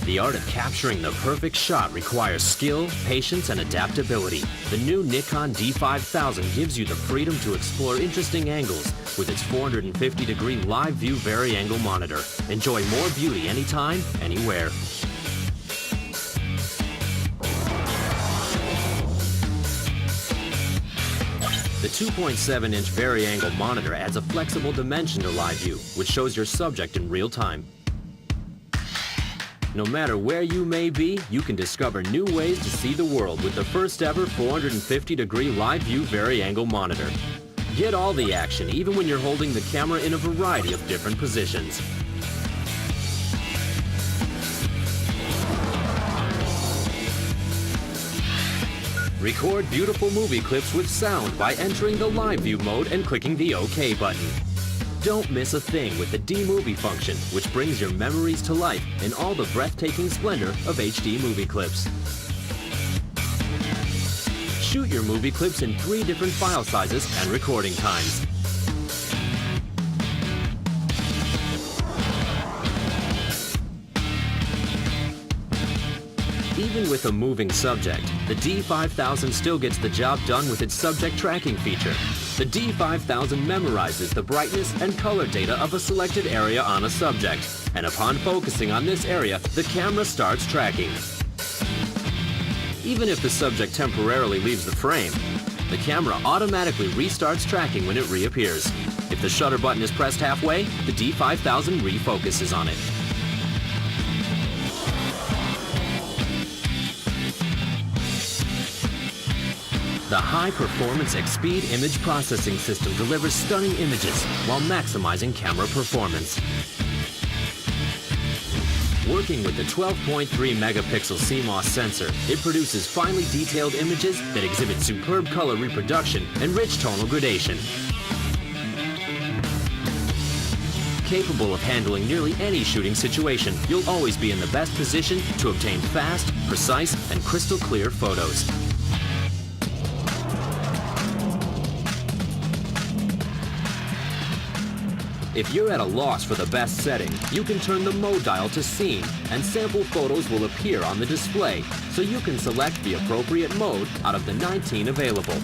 The art of capturing the perfect shot requires skill, patience, and adaptability. The new Nikon D5000 gives you the freedom to explore interesting angles with its 450-degree live view vari-angle monitor. Enjoy more beauty anytime, anywhere. The 2.7-inch vari-angle monitor adds a flexible dimension to live view, which shows your subject in real time. No matter where you may be, you can discover new ways to see the world with the first ever 450-degree live view vari-angle monitor. Get all the action even when you're holding the camera in a variety of different positions. Record beautiful movie clips with sound by entering the live view mode and clicking the OK button. Don't miss a thing with the D-Movie function, which brings your memories to life in all the breathtaking splendor of HD movie clips. Shoot your movie clips in 3 different file sizes and recording times. Even with a moving subject, the D5000 still gets the job done with its subject tracking feature. The D5000 memorizes the brightness and color data of a selected area on a subject, and upon focusing on this area, the camera starts tracking. Even if the subject temporarily leaves the frame, the camera automatically restarts tracking when it reappears. If the shutter button is pressed halfway, the D5000 refocuses on it. The high-performance X-Speed image processing system delivers stunning images while maximizing camera performance. Working with the 12.3 megapixel CMOS sensor, it produces finely detailed images that exhibit superb color reproduction and rich tonal gradation. Capable of handling nearly any shooting situation, you'll always be in the best position to obtain fast, precise, and crystal clear photos. If you're at a loss for the best setting, you can turn the mode dial to scene, and sample photos will appear on the display, so you can select the appropriate mode out of the 19 available.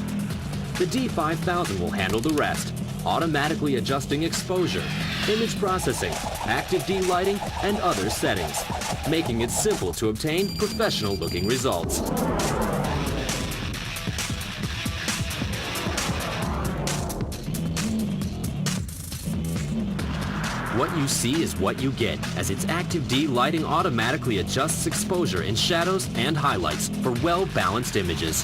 The D5000 will handle the rest, automatically adjusting exposure, image processing, active D-lighting, and other settings, making it simple to obtain professional-looking results. What you see is what you get, as its active D lighting automatically adjusts exposure in shadows and highlights for well-balanced images.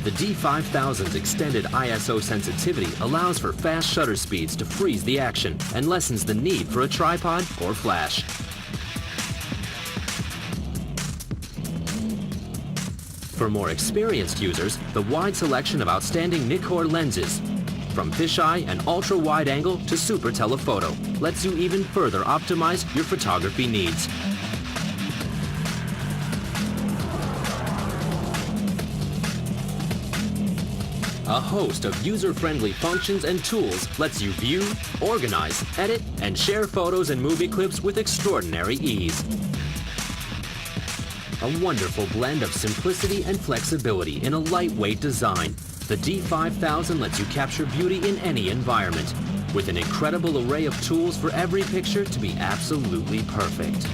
The D5000's extended ISO sensitivity allows for fast shutter speeds to freeze the action and lessens the need for a tripod or flash. For more experienced users, the wide selection of outstanding Nikkor lenses, from fisheye and ultra-wide angle to super telephoto, lets you even further optimize your photography needs. A host of user-friendly functions and tools lets you view, organize, edit, and share photos and movie clips with extraordinary ease. A wonderful blend of simplicity and flexibility in a lightweight design. The D5000 lets you capture beauty in any environment, with an incredible array of tools for every picture to be absolutely perfect.